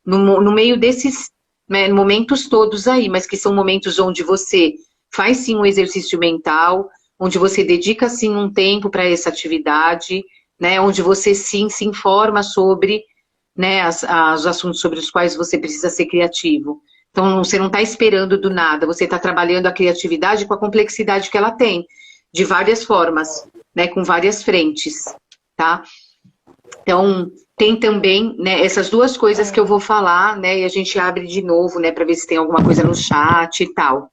no meio desses, né, momentos todos aí, mas que são momentos onde você faz sim um exercício mental, onde você dedica sim um tempo para essa atividade, né, onde você sim se informa sobre, né, os assuntos sobre os quais você precisa ser criativo. Então, você não está esperando do nada, você está trabalhando a criatividade com a complexidade que ela tem, de várias formas, né, com várias frentes, tá? Então, tem também, né, essas duas coisas que eu vou falar, né, e a gente abre de novo, né, para ver se tem alguma coisa no chat e tal.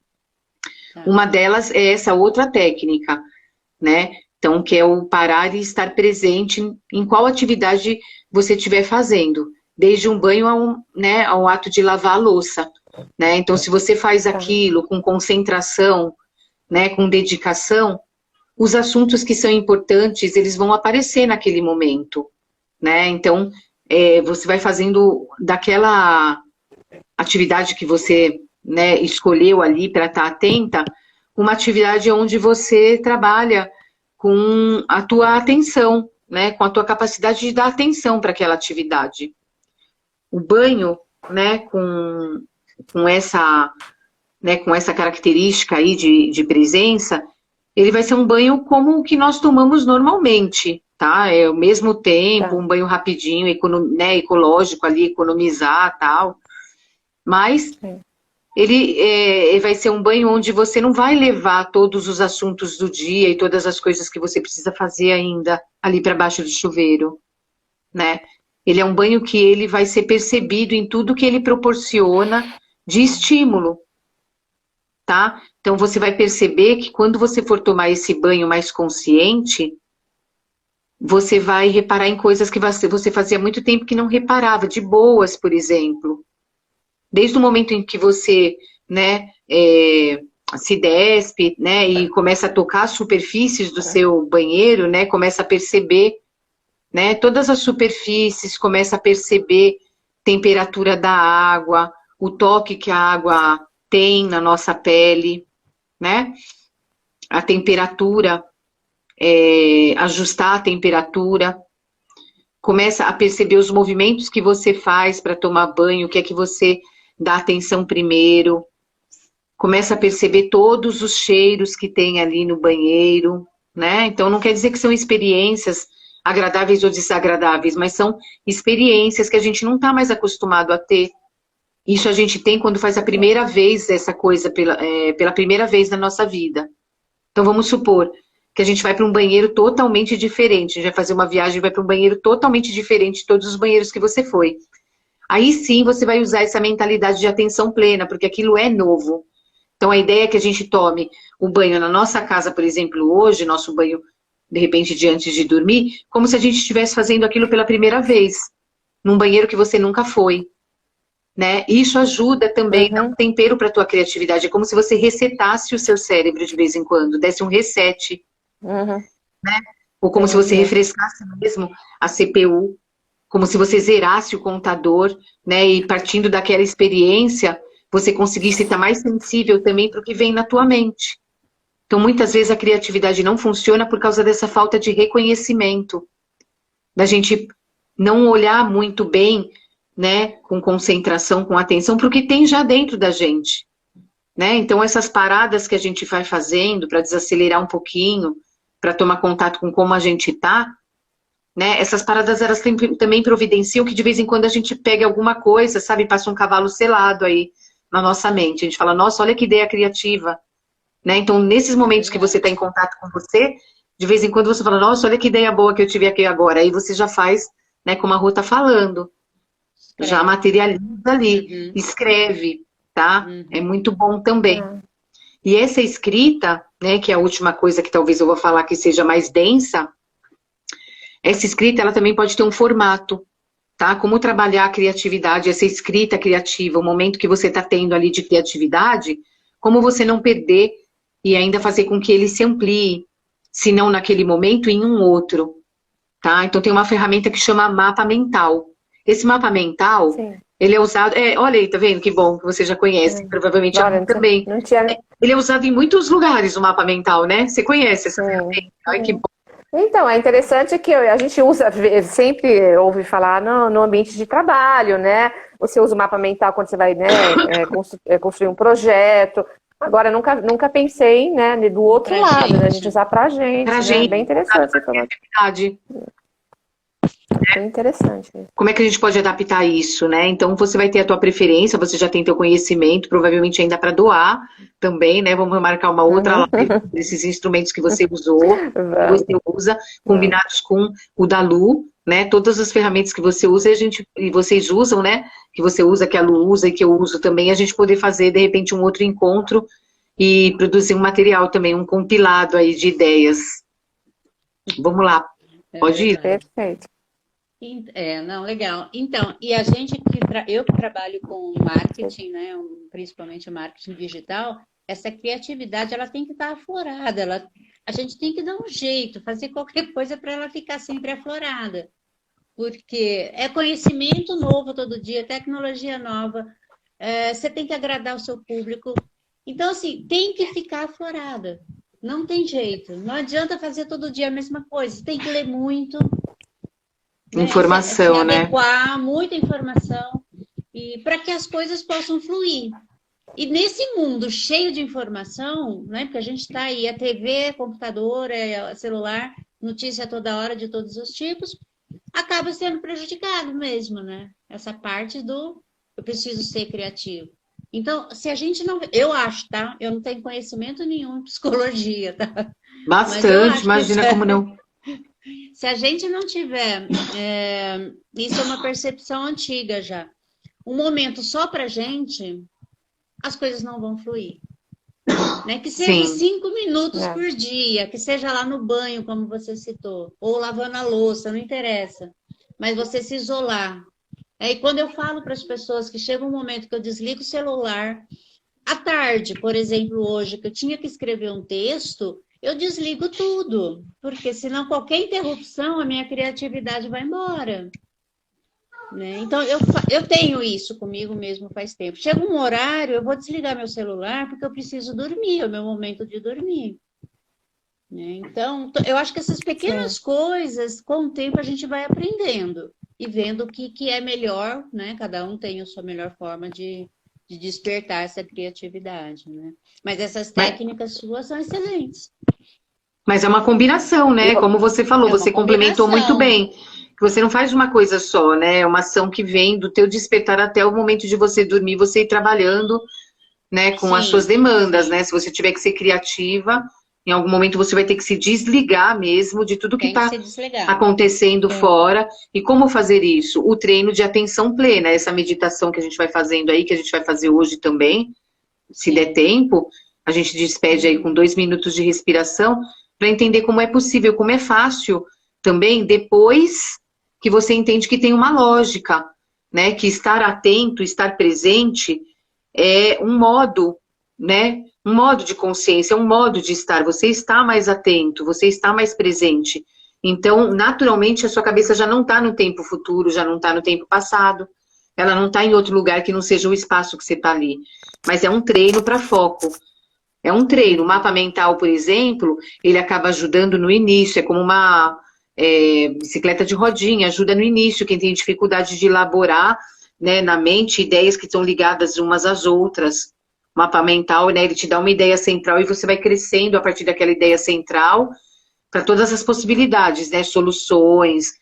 Uma delas é essa outra técnica, né? Então, que é o parar e estar presente em qual atividade você estiver fazendo, desde um banho né, ao ato de lavar a louça, né? Então, se você faz aquilo com concentração, né, com dedicação, os assuntos que são importantes, eles vão aparecer naquele momento, né? Então, você vai fazendo daquela atividade que você, né, escolheu ali para estar atenta, uma atividade onde você trabalha com a tua atenção, né, com a tua capacidade de dar atenção para aquela atividade. O banho, né, com essa, né, com essa característica aí de presença, ele vai ser um banho como o que nós tomamos normalmente, tá? É o mesmo tempo, um banho rapidinho, né, ecológico ali, economizar, tal. Mas ele vai ser um banho onde você não vai levar todos os assuntos do dia e todas as coisas que você precisa fazer ainda ali para baixo do chuveiro, né? Ele é um banho que ele vai ser percebido em tudo que ele proporciona de estímulo, tá? Então você vai perceber que quando você for tomar esse banho mais consciente, você vai reparar em coisas que você fazia muito tempo que não reparava, de boas, por exemplo. Desde o momento em que você, né, se despe, né, e começa a tocar as superfícies do seu banheiro, né, começa a perceber, né, todas as superfícies, começa a perceber temperatura da água, o toque que a água tem na nossa pele, né, a temperatura, ajustar a temperatura, começa a perceber os movimentos que você faz para tomar banho, o que é que você dá atenção primeiro, começa a perceber todos os cheiros que tem ali no banheiro, né? Então não quer dizer que são experiências agradáveis ou desagradáveis, mas são experiências que a gente não está mais acostumado a ter. Isso a gente tem quando faz a primeira vez essa coisa, pela primeira vez na nossa vida. Então vamos supor que a gente vai para um banheiro totalmente diferente, a gente vai fazer uma viagem e vai para um banheiro totalmente diferente de todos os banheiros que você foi. Aí sim você vai usar essa mentalidade de atenção plena, porque aquilo é novo. Então a ideia é que a gente tome o banho na nossa casa, por exemplo, hoje, nosso banho, de repente, de antes de dormir, como se a gente estivesse fazendo aquilo pela primeira vez, num banheiro que você nunca foi. Né? Isso ajuda também, dá um tempero para a tua criatividade. É como se você resetasse o seu cérebro de vez em quando, desse um reset. Né? Ou como se você refrescasse mesmo a CPU, como se você zerasse o contador, né? E partindo daquela experiência, você conseguisse estar mais sensível também para o que vem na tua mente. Então, muitas vezes a criatividade não funciona por causa dessa falta de reconhecimento, da gente não olhar muito bem, né, com concentração, com atenção, para o que tem já dentro da gente, né? Então, essas paradas que a gente vai fazendo para desacelerar um pouquinho, para tomar contato com como a gente está, né? Essas paradas, elas também providenciam que de vez em quando a gente pegue alguma coisa, sabe? Passa um cavalo selado aí na nossa mente. A gente fala, nossa, olha que ideia criativa, né? Então, nesses momentos que você está em contato com você, de vez em quando você fala, nossa, olha que ideia boa que eu tive aqui agora. Aí você já faz, né, como a Rô tá falando. Já materializa ali, escreve, tá? É muito bom também. E essa escrita, né, que é a última coisa que talvez eu vou falar que seja mais densa, essa escrita, ela também pode ter um formato, tá? Como trabalhar a criatividade, essa escrita criativa, o momento que você está tendo ali de criatividade, como você não perder e ainda fazer com que ele se amplie, se não naquele momento, em um outro, tá? Então tem uma ferramenta que chama mapa mental. Esse mapa mental, ele é usado... olha aí, tá vendo? Que bom que você já conhece, provavelmente a também. Não tinha... Ele é usado em muitos lugares, o mapa mental, né? Você conhece essa ferramenta? Ai, que bom. Então, é interessante que a gente usa, sempre ouve falar no ambiente de trabalho, né? Você usa o mapa mental quando você vai, né, construir um projeto. Agora, nunca pensei, né, do outro Pra lado, né? A gente gente. usar pra Pra gente, né? gente, Bem interessante essa informação. atividade. Bem interessante. Como é que a gente pode adaptar isso, né? Então você vai ter a tua preferência, você já tem teu conhecimento, provavelmente ainda para doar também, né? Vamos marcar uma outra Uhum. live desses instrumentos que você usou, que Vamos, você usa, vamos. combinados com o da Lu, né? Todas as ferramentas que você usa e vocês usam, né? Que você usa, que a Lu usa e que eu uso também, a gente poder fazer de repente um outro encontro e produzir um material também, um compilado aí de ideias. Vamos lá, É pode ir? verdade. Perfeito. Não, legal. Então, e a gente eu que trabalho com marketing, né, principalmente o marketing digital, essa criatividade ela tem que estar aflorada, a gente tem que dar um jeito, fazer qualquer coisa para ela ficar sempre aflorada, porque é conhecimento novo todo dia, tecnologia nova, você tem que agradar o seu público. Então, assim, tem que ficar aflorada. Não tem jeito. Não adianta fazer todo dia a mesma coisa. Você tem que ler muito, né? Se Informação, né? adequar, muita informação, e para que as coisas possam fluir. E nesse mundo cheio de informação, né? Porque a gente está aí, a TV, computador, celular, notícia toda hora de todos os tipos, acaba sendo prejudicado mesmo, né? Essa parte do eu preciso ser criativo. Então, se a gente não. Eu acho, tá? Eu não tenho conhecimento nenhum em psicologia, tá? Mas eu Bastante, acho que imagina como não. se a gente não tiver, isso é uma percepção antiga já, um momento só pra gente, as coisas não vão fluir. Né? Que seja Sim. 5 minutos É. por dia, que seja lá no banho, como você citou, ou lavando a louça, não interessa. Mas você se isolar. E quando eu falo para as pessoas que chega um momento que eu desligo o celular, à tarde, por exemplo, hoje, que eu tinha que escrever um texto, eu desligo tudo, porque senão qualquer interrupção, a minha criatividade vai embora. Né? Então, eu tenho isso comigo mesmo faz tempo. Chega um horário, eu vou desligar meu celular porque eu preciso dormir, é o meu momento de dormir. Né? Então, eu acho que essas pequenas Sim. coisas, com o tempo, a gente vai aprendendo e vendo o que é melhor, né? Cada um tem a sua melhor forma de despertar essa criatividade, né? Mas essas Mas, técnicas suas são excelentes. mas é uma combinação, né? Eu, Como você falou, É uma você complementou muito combinação. bem. Que você não faz uma coisa só, né? É uma ação que vem do teu despertar até o momento de você dormir, você ir trabalhando, né, com as suas Sim, demandas, sim. né? Se você tiver que ser criativa, em algum momento você vai ter que se desligar mesmo de tudo que Tem que está se desligar. acontecendo sim. fora. E como fazer isso? O treino de atenção plena, essa meditação que a gente vai fazendo aí, que a gente vai fazer hoje também, se der Sim. tempo, a gente despede aí com 2 minutos de respiração, para entender como é possível, como é fácil também, depois que você entende que tem uma lógica, né? Que estar atento, estar presente é um modo, né? Um modo de consciência, um modo de estar. Você está mais atento, você está mais presente. Então, naturalmente, a sua cabeça já não está no tempo futuro, já não está no tempo passado, ela não está em outro lugar que não seja o espaço que você está ali. Mas é um treino para foco. É um treino. O mapa mental, por exemplo, ele acaba ajudando no início, é como uma bicicleta de rodinha, ajuda no início, quem tem dificuldade de elaborar, né, na mente ideias que estão ligadas umas às outras. O mapa mental, né, ele te dá uma ideia central e você vai crescendo a partir daquela ideia central para todas as possibilidades, né, soluções,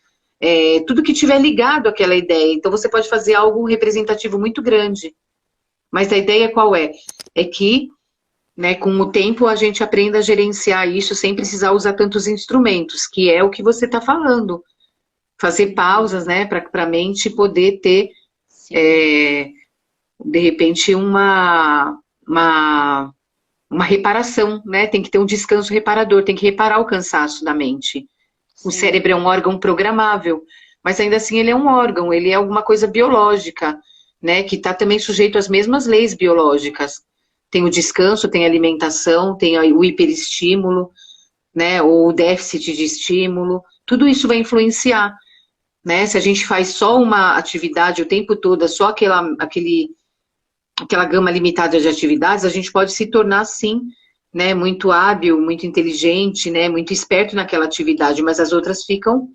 tudo que tiver ligado àquela ideia. Então você pode fazer algo representativo muito grande. Mas a ideia qual é? É que, né, com o tempo a gente aprenda a gerenciar isso sem precisar usar tantos instrumentos, que é o que você está falando. Fazer pausas, né, para a mente poder ter, Sim. de repente, uma reparação, né? Tem que ter um descanso reparador, tem que reparar o cansaço da mente. O Sim. cérebro é um órgão programável, mas ainda assim ele é um órgão, ele é alguma coisa biológica, né? Que está também sujeito às mesmas leis biológicas. Tem o descanso, tem a alimentação, tem o hiperestímulo, né? Ou o déficit de estímulo. Tudo isso vai influenciar, né? Se a gente faz só uma atividade o tempo todo, só aquela gama limitada de atividades, a gente pode se tornar, sim, né, muito hábil, muito inteligente, né, muito esperto naquela atividade, mas as outras ficam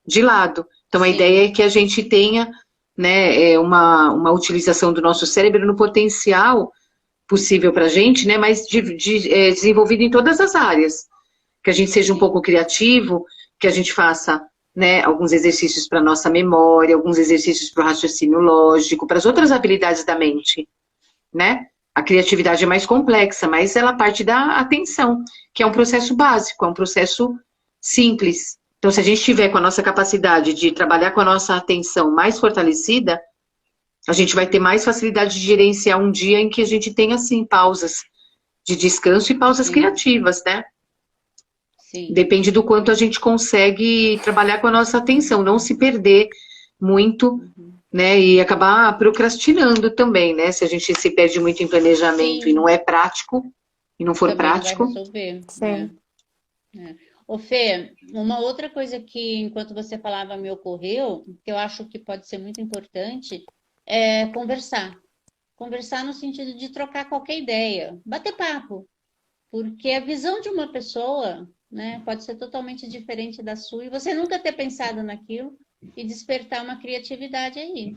de lado. Então, a Sim. ideia é que a gente tenha, né, uma utilização do nosso cérebro no potencial possível para a gente, né, mas desenvolvido em todas as áreas. Que a gente seja um pouco criativo, que a gente faça, né, alguns exercícios para a nossa memória, alguns exercícios para o raciocínio lógico, para as outras habilidades da mente, né? A criatividade é mais complexa, mas ela parte da atenção, que é um processo básico, é um processo simples. Então, se a gente tiver com a nossa capacidade de trabalhar com a nossa atenção mais fortalecida, a gente vai ter mais facilidade de gerenciar um dia em que a gente tenha, assim, pausas de descanso e pausas criativas, né? Sim. Depende do quanto a gente consegue trabalhar com a nossa atenção, não se perder muito, né? E acabar procrastinando também, né? Se a gente se perde muito em planejamento Sim. e não é prático, e não for Também prático. não vai resolver. Sim. Ô, Fê, uma outra coisa que, enquanto você falava, me ocorreu, que eu acho que pode ser muito importante, é conversar. Conversar no sentido de trocar qualquer ideia, bater papo. Porque a visão de uma pessoa, né, pode ser totalmente diferente da sua, e você nunca ter pensado naquilo e despertar uma criatividade aí.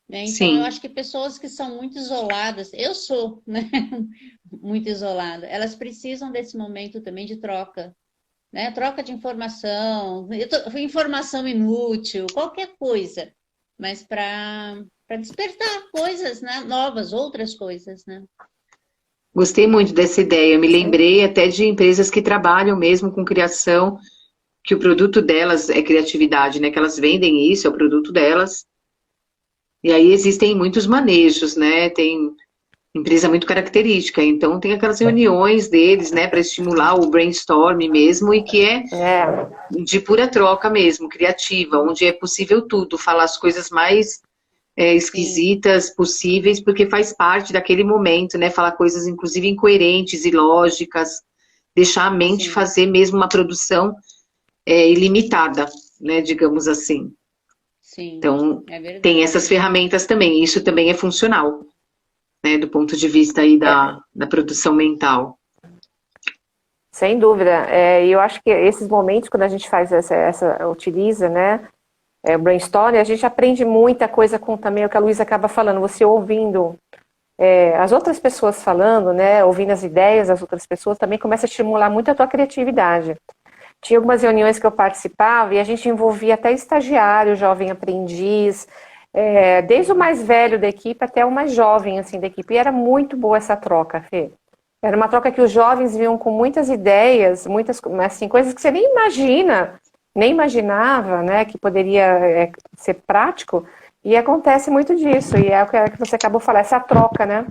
Né? Então, Sim. eu acho que pessoas que são muito isoladas, eu sou, né, muito isolada, elas precisam desse momento também de troca, né? Troca de informação, informação inútil, qualquer coisa, mas para despertar coisas, né, novas, outras coisas, né? Gostei muito dessa ideia. Eu me lembrei até de empresas que trabalham mesmo com criação, que o produto delas é criatividade, né? Que elas vendem isso, é o produto delas. E aí existem muitos manejos, né? Tem empresa muito característica, então tem aquelas reuniões deles, né, para estimular o brainstorm mesmo, e que é de pura troca mesmo, criativa, onde é possível tudo, falar as coisas mais esquisitas possíveis, porque faz parte daquele momento, né, falar coisas inclusive incoerentes e lógicas, deixar a mente fazer mesmo uma produção ilimitada, né, digamos assim. Sim, então, é verdade. tem essas ferramentas também, isso também é funcional, né, do ponto de vista aí da produção mental. Sem dúvida. E eu acho que esses momentos, quando a gente faz utiliza, né, o brainstorming, a gente aprende muita coisa com também o que a Luísa acaba falando, você ouvindo as outras pessoas falando, né, ouvindo as ideias das outras pessoas, também começa a estimular muito a tua criatividade. Tinha algumas reuniões que eu participava e a gente envolvia até estagiário, jovem aprendiz, desde o mais velho da equipe até o mais jovem assim, da equipe. E era muito boa essa troca, Fê. Era uma troca que os jovens vinham com muitas ideias, muitas assim, coisas que você nem imagina, nem imaginava, né, que poderia ser prático. E acontece muito disso. E é o que você acabou de falar, essa troca, né?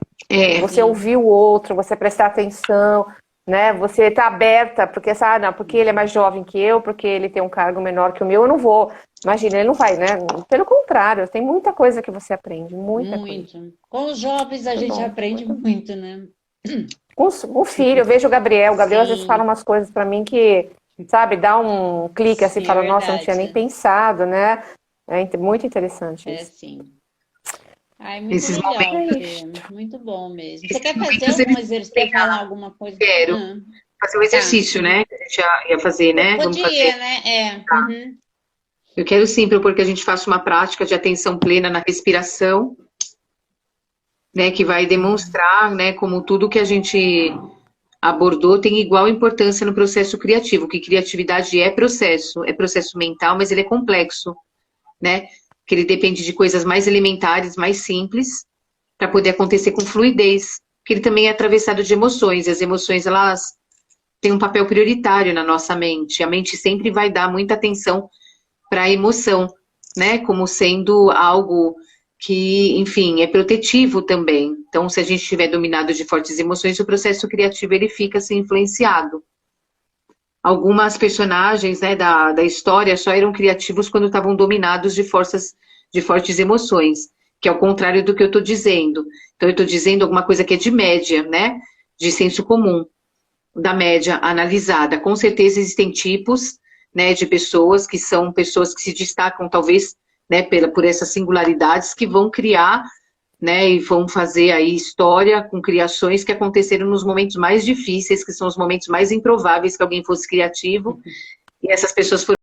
Você ouvir o outro, você prestar atenção, né? Você está aberta, porque não, porque ele é mais jovem que eu, porque ele tem um cargo menor que o meu, eu não vou. Imagina, ele não vai, né? Pelo contrário, tem muita coisa que você aprende, muita coisa. Com os jovens a gente aprende muito, né? Com o filho, eu vejo o Gabriel às vezes fala umas coisas para mim que, sabe, dá um clique assim, fala, nossa, eu não tinha nem pensado, né? É muito interessante isso. Sim. Ai, muito Esses legal, momentos. Muito bom mesmo. Você quer fazer algum exercício? Quer falar alguma coisa? Quero fazer um exercício, né? Que a gente ia fazer, né? Podia, Vamos fazer. né? Tá. Eu quero sim propor que a gente faça uma prática de atenção plena na respiração, né? Que vai demonstrar, né? Como tudo que a gente abordou tem igual importância no processo criativo, que criatividade é processo mental, mas ele é complexo, né? Que ele depende de coisas mais elementares, mais simples, para poder acontecer com fluidez, que ele também é atravessado de emoções, e as emoções, elas têm um papel prioritário na nossa mente, a mente sempre vai dar muita atenção para a emoção, né, como sendo algo que, enfim, é protetivo também, então se a gente estiver dominado de fortes emoções, o processo criativo, ele fica assim, influenciado. Algumas personagens, né, da história só eram criativos quando estavam dominados de fortes emoções, que é o contrário do que eu estou dizendo. Então, eu estou dizendo alguma coisa que é de média, né, de senso comum, da média analisada. Com certeza existem tipos, né, de pessoas que são pessoas que se destacam, talvez, né, por essas singularidades, que vão criar né, e vão fazer aí história com criações que aconteceram nos momentos mais difíceis, que são os momentos mais improváveis que alguém fosse criativo, e essas pessoas foram